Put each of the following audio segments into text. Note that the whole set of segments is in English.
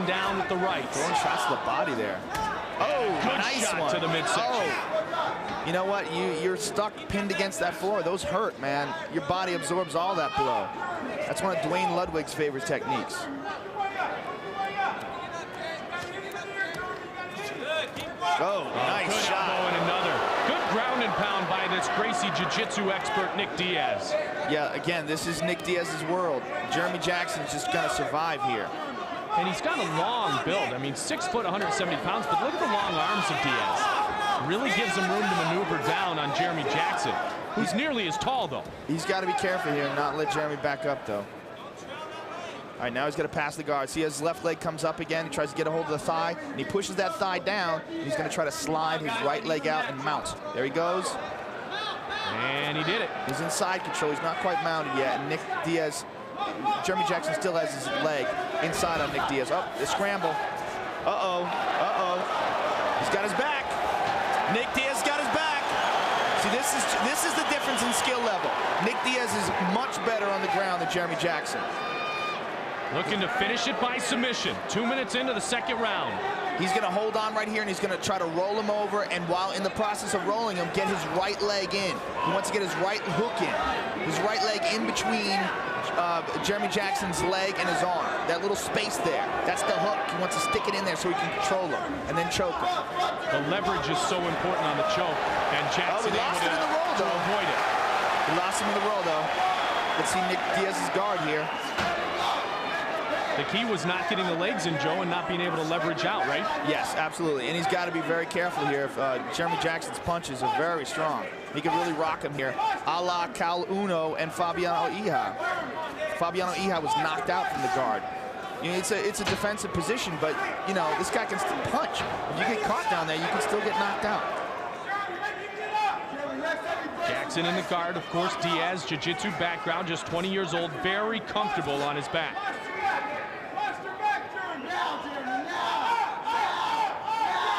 down with the right. Throwing shots to the body there. Oh, good nice shot one. to the midsection. Oh. You know what? You're stuck pinned against that floor. Those hurt, man. Your body absorbs all that blow. That's one of Dwayne Ludwig's favorite techniques. Oh, nice good shot. elbow and another. Good ground and pound by this Gracie Jiu-Jitsu expert, Nick Diaz. Yeah, again, this is Nick Diaz's world. Jeremy Jackson's just gonna survive here. And he's got a long build. I mean, 6 foot, 170 pounds, but look at the long arms of Diaz. Really gives him room to maneuver down on Jeremy Jackson, who's nearly as tall, though. He's got to be careful here and not let Jeremy back up, though. All right, now he's going to pass the guard. See, his left leg comes up again. He tries to get a hold of the thigh, and he pushes that thigh down. And he's going to try to slide his right leg out and mount. There he goes. And he did it. He's in side control. He's not quite mounted yet. And Nick Diaz, Jeremy Jackson still has his leg inside on Nick Diaz. Oh, the scramble. Uh-oh, uh-oh. He's got his back. Nick Diaz got his back. See, this is the difference in skill level. Nick Diaz is much better on the ground than Jeremy Jackson. Looking to finish it by submission. 2 minutes into the second round. He's going to hold on right here, and he's going to try to roll him over, and while in the process of rolling him, get his right leg in. He wants to get his right hook in. His right leg in between Jeremy Jackson's leg and his arm. That little space there, that's the hook. He wants to stick it in there so he can control him and then choke him. The leverage is so important on the choke, and Jackson lost him in the roll, though. Avoid it. He lost him in the roll, though. Let's see Nick Diaz's guard here. The key was not getting the legs in, Joe, and not being able to leverage out, right? Yes, absolutely. And he's got to be very careful here. If Jeremy Jackson's punches are very strong, he can really rock him here, a la Cal Uno and Fabiano Iha. Fabiano Iha was knocked out from the guard. You know, it's a defensive position, but you know this guy can still punch. If you get caught down there, you can still get knocked out. Jackson in the guard, of course. Diaz, jiu-jitsu background, just 20 years old, very comfortable on his back.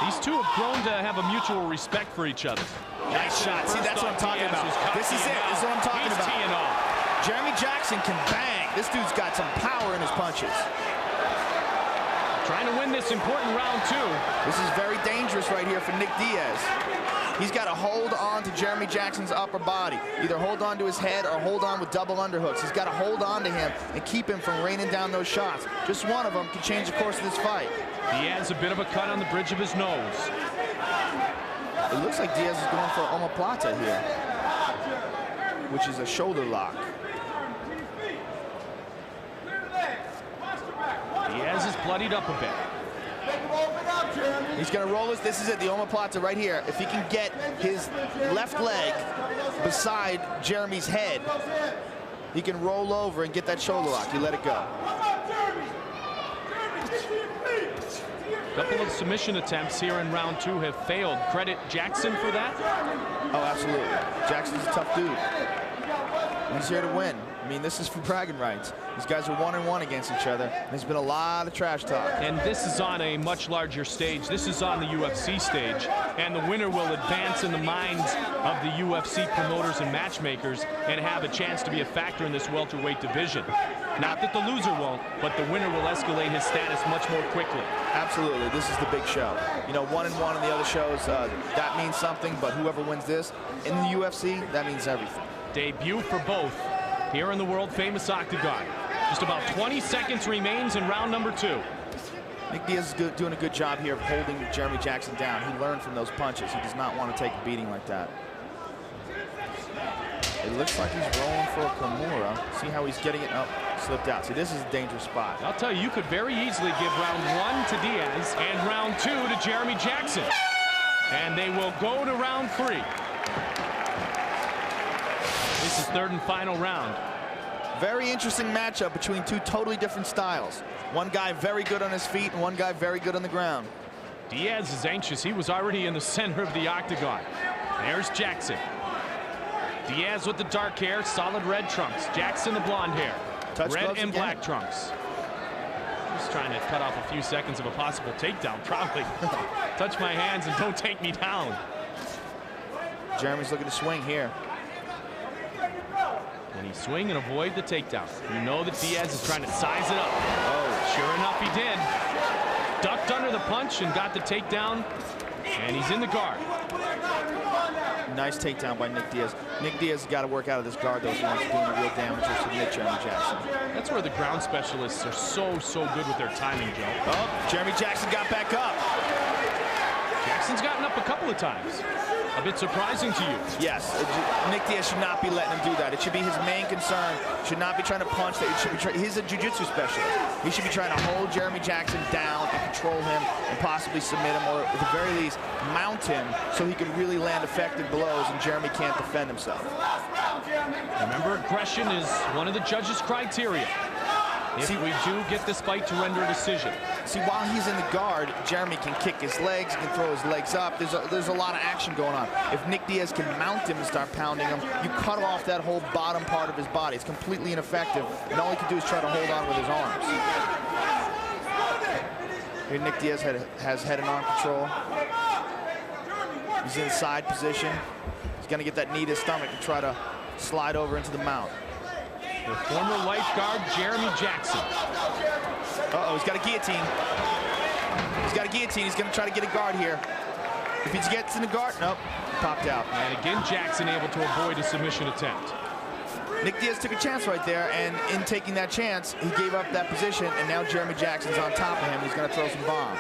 These two have grown to have a mutual respect for each other. Nice shot. See, that's what I'm talking about. This is it. This is what I'm talking about. Jeremy Jackson can bang. This dude's got some power in his punches. Trying to win this important round, too. This is very dangerous right here for Nick Diaz. He's got to hold on to Jeremy Jackson's upper body. Either hold on to his head or hold on with double underhooks. He's got to hold on to him and keep him from raining down those shots. Just one of them can change the course of this fight. Diaz a bit of a cut on the bridge of his nose. It looks like Diaz is going for an omoplata here, which is a shoulder lock. Diaz is bloodied up a bit. He's going to roll this. This is it, the omoplata right here. If he can get his left leg beside Jeremy's head, he can roll over and get that shoulder lock. You let it go. A couple of submission attempts here in round 2 have failed. Credit Jackson for that? Oh, absolutely. Jackson's a tough dude. He's here to win. I mean, this is for bragging rights. These guys are 1-1 against each other. There's been a lot of trash talk. And this is on a much larger stage. This is on the UFC stage. And the winner will advance in the minds of the UFC promoters and matchmakers and have a chance to be a factor in this welterweight division. Not that the loser won't, but the winner will escalate his status much more quickly. Absolutely. This is the big show. You know, 1-1 in the other shows, that means something, but whoever wins this in the UFC, that means everything. Debut for both here in the world-famous Octagon. Just about 20 seconds remains in round number 2. Nick Diaz is doing a good job here of holding Jeremy Jackson down. He learned from those punches. He does not want to take a beating like that. It looks like he's rolling for a Kimura. See how he's getting it? Oh, slipped out. See, this is a dangerous spot. I'll tell you, you could very easily give round 1 to Diaz and round 2 to Jeremy Jackson. And they will go to round 3. This is third and final round. Very interesting matchup between two totally different styles. One guy very good on his feet and one guy very good on the ground. Diaz is anxious. He was already in the center of the octagon. There's Jackson. Diaz with the dark hair, solid red trunks. Jackson the blonde hair. Red and black trunks. Just trying to cut off a few seconds of a possible takedown, probably. Touch my hands and don't take me down. Jeremy's looking to swing here. When he swing and avoid the takedown. You know that Diaz is trying to size it up. Oh, sure enough, he did. ducked under the punch and got the takedown, and he's in the guard. Nice takedown by Nick Diaz. Nick Diaz has got to work out of this guard, though, if he wants to do any real damage or submit Jeremy Jackson. That's where the ground specialists are so good with their timing, Joe. Oh, Jeremy Jackson got back up. Jackson's gotten up a couple of times. A bit surprising to you. Yes, Nick Diaz should not be letting him do that. It should be his main concern. Should not be trying to punch. That it should be. He's a jiu-jitsu specialist. He should be trying to hold Jeremy Jackson down and control him and possibly submit him, or at the very least, mount him so he can really land effective blows and Jeremy can't defend himself. Remember, aggression is one of the judges' criteria. If we do get this fight to render a decision. See, while he's in the guard, Jeremy can kick his legs, he can throw his legs up. There's a lot of action going on. If Nick Diaz can mount him and start pounding him, you cut off that whole bottom part of his body. It's completely ineffective, and all he can do is try to hold on with his arms. Here, Nick Diaz has head and arm control. He's in side position. He's going to get that knee to his stomach and try to slide over into the mount. The former lifeguard, Jeremy Jackson. Uh-oh, he's got a guillotine. He's got a guillotine. He's going to try to get a guard here. If he gets in the guard, nope, popped out. And again, Jackson able to avoid a submission attempt. Nick Diaz took a chance right there, and in taking that chance, he gave up that position, and now Jeremy Jackson's on top of him. He's going to throw some bombs.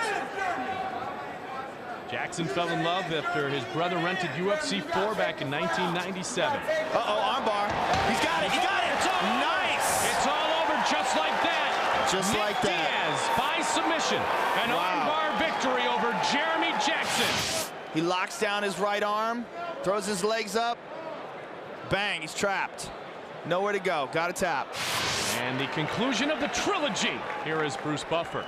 Jackson fell in love after his brother rented UFC 4 back in 1997. Uh-oh, armbar. He's got it, he got it. It's all nice. It's all over just like that. Just Nick like that. Diaz by submission. An armbar victory over Jeremy Jackson. He locks down his right arm, throws his legs up. Bang, he's trapped. Nowhere to go, got to tap. And the conclusion of the trilogy. Here is Bruce Buffer.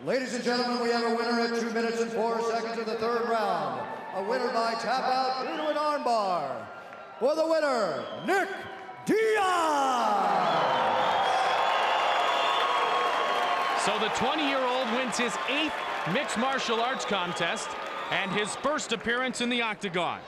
Ladies and gentlemen, we have a winner at 2 minutes and 4 seconds of the third round. A winner by tap out due to an armbar. For the winner, Nick Diaz! So the 20-year-old wins his 8th mixed martial arts contest and his first appearance in the octagon.